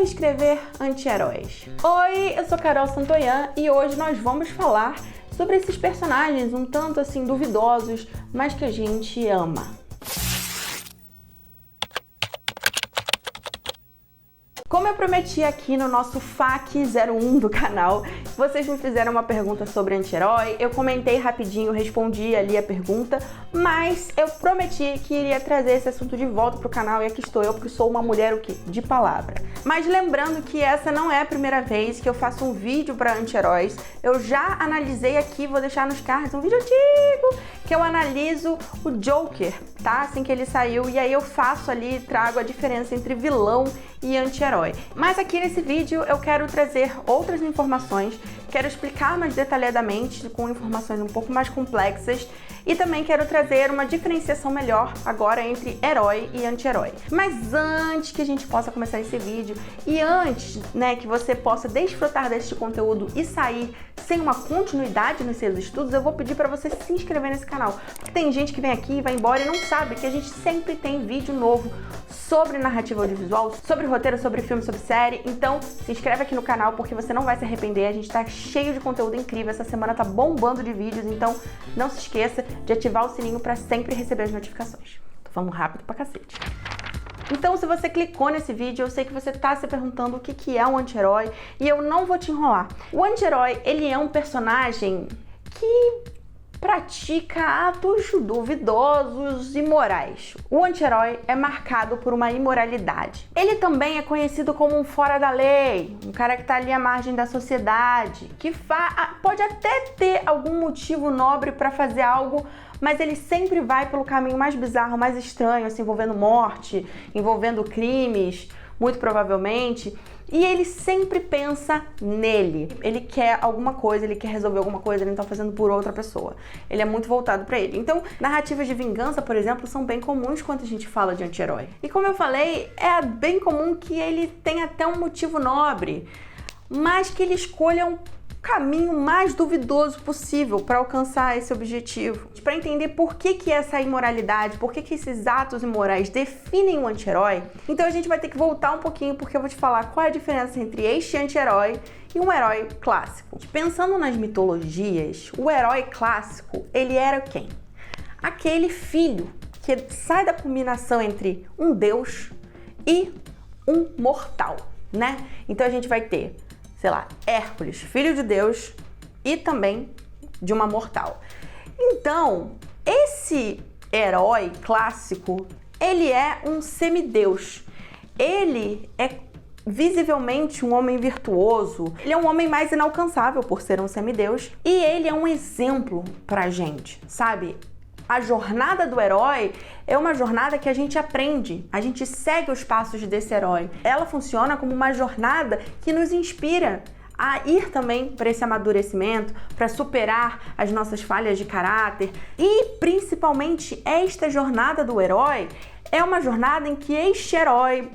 escrever anti-heróis? Oi, eu sou Carol Santoyan e hoje nós vamos falar sobre esses personagens um tanto assim duvidosos, mas que a gente ama. Como eu prometi aqui no nosso FAQ 01 do canal, vocês me fizeram uma pergunta sobre anti-herói, eu comentei rapidinho, respondi ali a pergunta, mas eu prometi que iria trazer esse assunto de volta pro canal e aqui estou eu, porque sou uma mulher o quê? De palavra. Mas lembrando que essa não é a primeira vez que eu faço um vídeo para anti-heróis, eu já analisei aqui, vou deixar nos cards um vídeo antigo, que eu analiso o Joker, tá? Assim que ele saiu, e aí eu faço ali, trago a diferença entre vilão e anti-herói. Mas aqui nesse vídeo eu quero trazer outras informações, quero explicar mais detalhadamente, com informações um pouco mais complexas, e também quero trazer uma diferenciação melhor agora entre herói e anti-herói. Mas antes que a gente possa começar esse vídeo, e antes, né, que você possa desfrutar deste conteúdo e sair sem uma continuidade nos seus estudos, eu vou pedir para você se inscrever nesse canal, porque tem gente que vem aqui e vai embora e não sabe que a gente sempre tem vídeo novo sobre narrativa audiovisual, sobre roteiro, sobre filme, sobre série. Então se inscreve aqui no canal porque você não vai se arrepender, a gente tá cheio de conteúdo incrível, essa semana tá bombando de vídeos, então não se esqueça de ativar o sininho para sempre receber as notificações. Tô falando rápido pra cacete. Então, se você clicou nesse vídeo, eu sei que você está se perguntando o que é um anti-herói e eu não vou te enrolar. O anti-herói, ele é um personagem que pratica atos duvidosos e imorais. O anti-herói é marcado por uma imoralidade. Ele também é conhecido como um fora da lei, um cara que está ali à margem da sociedade, que pode até ter algum motivo nobre para fazer algo, mas ele sempre vai pelo caminho mais bizarro, mais estranho, assim, envolvendo morte, envolvendo crimes, muito provavelmente, e ele sempre pensa nele. Ele quer alguma coisa, ele quer resolver alguma coisa, ele não tá fazendo por outra pessoa. Ele é muito voltado pra ele. Então, narrativas de vingança, por exemplo, são bem comuns quando a gente fala de anti-herói. E como eu falei, é bem comum que ele tenha até um motivo nobre, mas que ele escolha um caminho mais duvidoso possível para alcançar esse objetivo. Para entender por que essa imoralidade, por que esses atos imorais definem um anti-herói, então a gente vai ter que voltar um pouquinho porque eu vou te falar qual é a diferença entre este anti-herói e um herói clássico. Pensando nas mitologias, o herói clássico, ele era quem? Aquele filho que sai da combinação entre um deus e um mortal, né? Então a gente vai ter, sei lá, Hércules, filho de Deus e também de uma mortal. Então, esse herói clássico, ele é um semideus. Ele é visivelmente um homem virtuoso. Ele é um homem mais inalcançável por ser um semideus. E ele é um exemplo pra gente, sabe? A jornada do herói é uma jornada que a gente aprende, a gente segue os passos desse herói. Ela funciona como uma jornada que nos inspira a ir também para esse amadurecimento, para superar as nossas falhas de caráter. E principalmente esta jornada do herói é uma jornada em que este herói,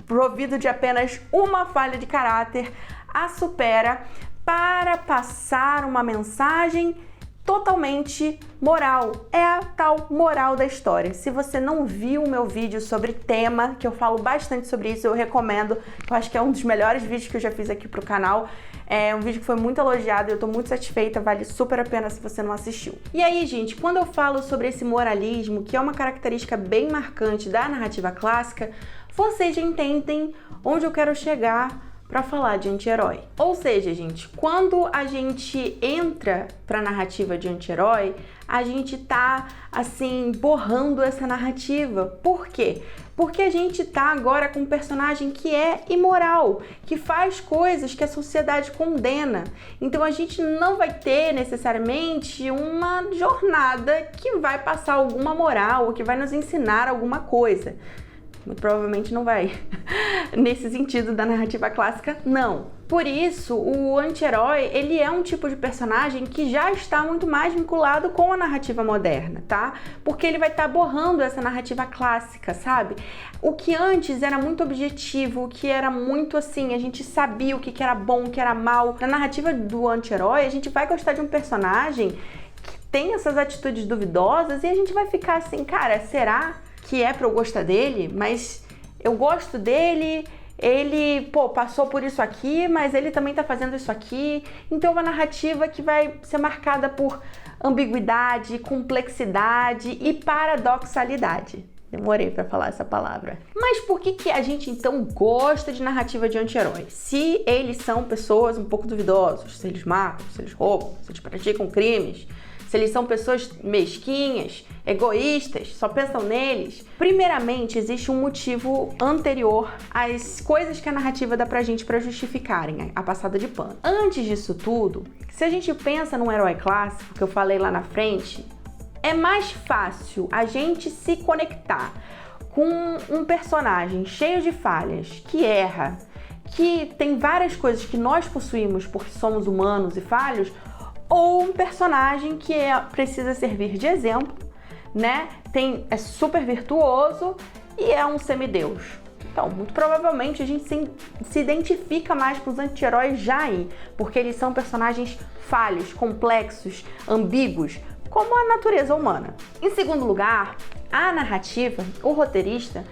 provido de apenas uma falha de caráter, a supera para passar uma mensagem totalmente moral. É a tal moral da história. Se você não viu o meu vídeo sobre tema, que eu falo bastante sobre isso, eu recomendo. Eu acho que é um dos melhores vídeos que eu já fiz aqui pro canal. É um vídeo que foi muito elogiado e eu tô muito satisfeita, vale super a pena se você não assistiu. E aí, gente, quando eu falo sobre esse moralismo, que é uma característica bem marcante da narrativa clássica, vocês já entendem onde eu quero chegar para falar de anti-herói. Ou seja, gente, quando a gente entra para a narrativa de anti-herói, a gente tá, assim, borrando essa narrativa. Por quê? Porque a gente tá agora com um personagem que é imoral, que faz coisas que a sociedade condena. Então a gente não vai ter necessariamente uma jornada que vai passar alguma moral ou que vai nos ensinar alguma coisa. Muito provavelmente não vai. Nesse sentido da narrativa clássica, não. Por isso, o anti-herói, ele é um tipo de personagem que já está muito mais vinculado com a narrativa moderna, tá? Porque ele vai estar borrando essa narrativa clássica, sabe? O que antes era muito objetivo, o que era muito assim, a gente sabia o que era bom, o que era mal. Na narrativa do anti-herói, a gente vai gostar de um personagem que tem essas atitudes duvidosas e a gente vai ficar assim, cara, será que é pra eu gostar dele? Mas eu gosto dele, ele, passou por isso aqui, mas ele também tá fazendo isso aqui. Então é uma narrativa que vai ser marcada por ambiguidade, complexidade e paradoxalidade. Demorei pra falar essa palavra. Mas por que a gente então gosta de narrativa de anti-herói? Se eles são pessoas um pouco duvidosas, se eles matam, se eles roubam, se eles praticam crimes, se eles são pessoas mesquinhas, egoístas, só pensam neles. Primeiramente, existe um motivo anterior às coisas que a narrativa dá pra gente pra justificarem a passada de pano. Antes disso tudo, se a gente pensa num herói clássico, que eu falei lá na frente, é mais fácil a gente se conectar com um personagem cheio de falhas, que erra, que tem várias coisas que nós possuímos porque somos humanos e falhos, ou um personagem que precisa servir de exemplo, né? É super virtuoso e é um semideus. Então, muito provavelmente a gente se identifica mais com os anti-heróis já aí, porque eles são personagens falhos, complexos, ambíguos, como a natureza humana. Em segundo lugar, a narrativa, o roteirista,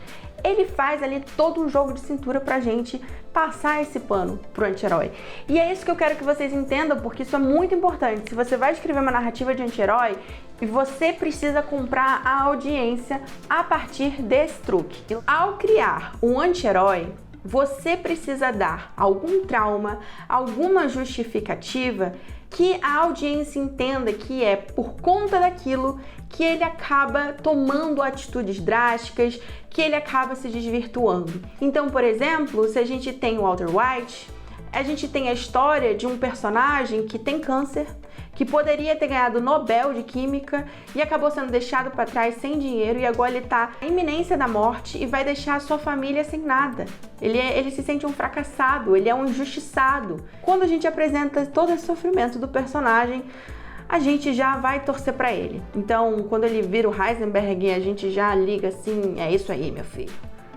ele faz ali todo um jogo de cintura pra gente passar esse pano pro anti-herói. E é isso que eu quero que vocês entendam, porque isso é muito importante. Se você vai escrever uma narrativa de anti-herói, você precisa comprar a audiência a partir desse truque. Ao criar um anti-herói, você precisa dar algum trauma, alguma justificativa que a audiência entenda que é por conta daquilo que ele acaba tomando atitudes drásticas, que ele acaba se desvirtuando. Então, por exemplo, se a gente tem o Walter White, a gente tem a história de um personagem que tem câncer, que poderia ter ganhado o Nobel de Química e acabou sendo deixado para trás sem dinheiro e agora ele está na iminência da morte e vai deixar a sua família sem nada. Ele se sente um fracassado, ele é um injustiçado. Quando a gente apresenta todo esse sofrimento do personagem, a gente já vai torcer para ele. Então, quando ele vira o Heisenberg, a gente já liga assim, é isso aí, meu filho.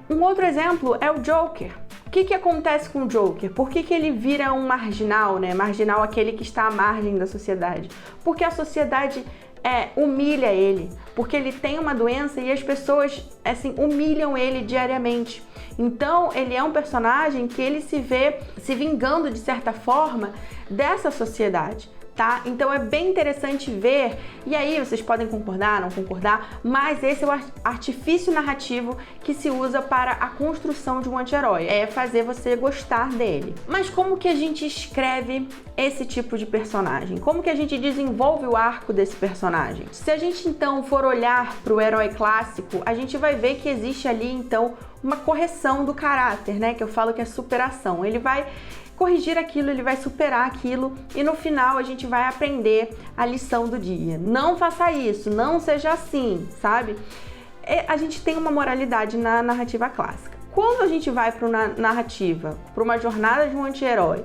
Um outro exemplo é o Joker. O que acontece com o Joker? Por que ele vira um marginal, né? Marginal, aquele que está à margem da sociedade. Porque a sociedade humilha ele. Porque ele tem uma doença e as pessoas, assim, humilham ele diariamente. Então, ele é um personagem que ele se vê se vingando, de certa forma, dessa sociedade. Tá? Então é bem interessante ver, e aí vocês podem concordar, não concordar, mas esse é o artifício narrativo que se usa para a construção de um anti-herói, é fazer você gostar dele. Mas como que a gente escreve esse tipo de personagem? Como que a gente desenvolve o arco desse personagem? Se a gente então for olhar para o herói clássico, a gente vai ver que existe ali então uma correção do caráter, né? Que eu falo que é superação. Ele vai corrigir aquilo, ele vai superar aquilo e no final a gente vai aprender a lição do dia. Não faça isso, não seja assim, sabe? A gente tem uma moralidade na narrativa clássica. Quando a gente vai para uma narrativa, para uma jornada de um anti-herói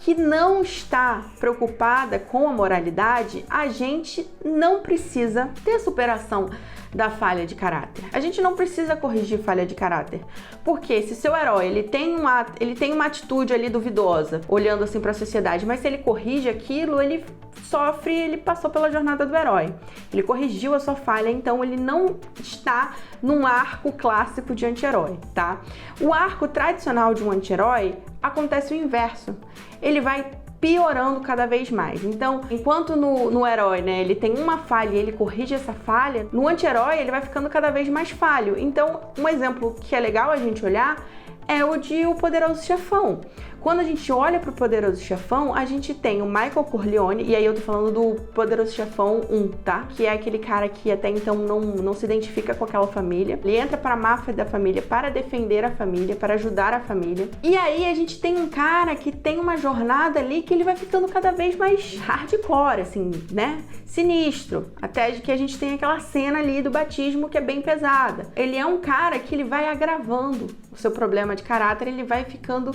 que não está preocupada com a moralidade, a gente não precisa ter superação da falha de caráter. A gente não precisa corrigir falha de caráter. Porque se seu herói ele tem uma atitude ali duvidosa, olhando assim para a sociedade, mas se ele corrige aquilo, ele sofre, ele passou pela jornada do herói. Ele corrigiu a sua falha, então ele não está num arco clássico de anti-herói, tá? O arco tradicional de um anti-herói acontece o inverso. Ele vai piorando cada vez mais. Então, enquanto no herói, né, ele tem uma falha e ele corrige essa falha, no anti-herói ele vai ficando cada vez mais falho. Então, um exemplo que é legal a gente olhar é o de O Poderoso Chefão. Quando a gente olha para o Poderoso Chefão, a gente tem o Michael Corleone, e aí eu tô falando do Poderoso Chefão 1, tá? Que é aquele cara que até então não se identifica com aquela família. Ele entra para a máfia da família para defender a família, para ajudar a família. E aí a gente tem um cara que tem uma jornada ali que ele vai ficando cada vez mais hardcore, assim, né? Sinistro. Até de que a gente tem aquela cena ali do batismo que é bem pesada. Ele é um cara que ele vai agravando o seu problema de caráter, ele vai ficando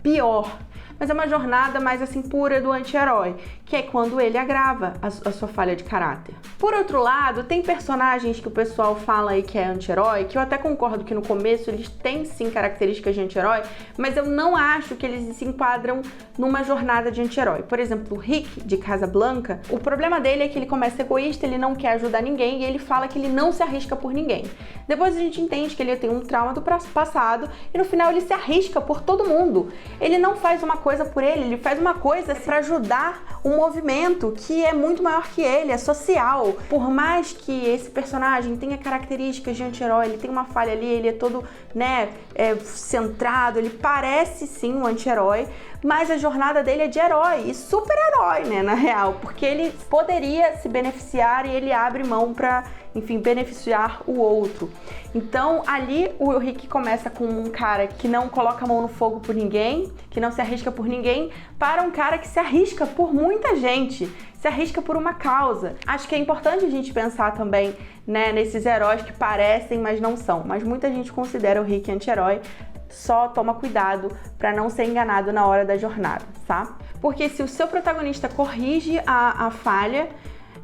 pior. mas é uma jornada mais assim pura do anti-herói, que é quando ele agrava a sua falha de caráter. Por outro lado, tem personagens que o pessoal fala aí que é anti-herói, que eu até concordo que no começo eles têm sim características de anti-herói, mas eu não acho que eles se enquadram numa jornada de anti-herói. Por exemplo, o Rick de Casablanca, o problema dele é que ele começa egoísta, ele não quer ajudar ninguém e ele fala que ele não se arrisca por ninguém. Depois a gente entende que ele tem um trauma do passado e no final ele se arrisca por todo mundo. Ele não faz uma coisa por ele faz uma coisa para ajudar um movimento que é muito maior que ele, é social. Por mais que esse personagem tenha características de anti-herói, ele tem uma falha ali, ele é todo, centrado, ele parece sim um anti-herói, mas a jornada dele é de herói e super-herói, na real, porque ele poderia se beneficiar e ele abre mão para, beneficiar o outro. Então, ali o Rick começa com um cara que não coloca a mão no fogo por ninguém, que não se arrisca por ninguém, para um cara que se arrisca por muita gente, se arrisca por uma causa. Acho que é importante a gente pensar também, nesses heróis que parecem, mas não são. Mas muita gente considera o Rick anti-herói. Só toma cuidado para não ser enganado na hora da jornada, tá? Porque se o seu protagonista corrige a falha,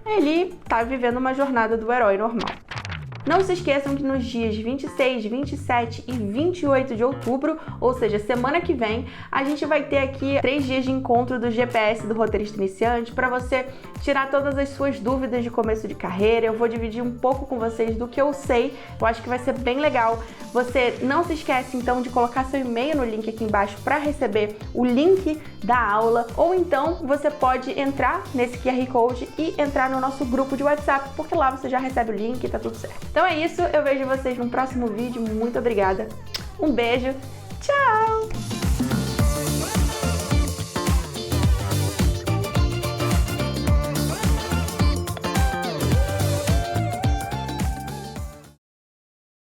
ele tá vivendo uma jornada do herói normal. Não se esqueçam que nos dias 26, 27 e 28 de outubro, ou seja, semana que vem, a gente vai ter aqui 3 dias de encontro do GPS do Roteirista Iniciante para você tirar todas as suas dúvidas de começo de carreira. Eu vou dividir um pouco com vocês do que eu sei, eu acho que vai ser bem legal. Você não se esquece então de colocar seu e-mail no link aqui embaixo para receber o link da aula, ou então você pode entrar nesse QR Code e entrar no nosso grupo de WhatsApp, porque lá você já recebe o link e tá tudo certo. Então é isso, eu vejo vocês no próximo vídeo, muito obrigada, um beijo, tchau!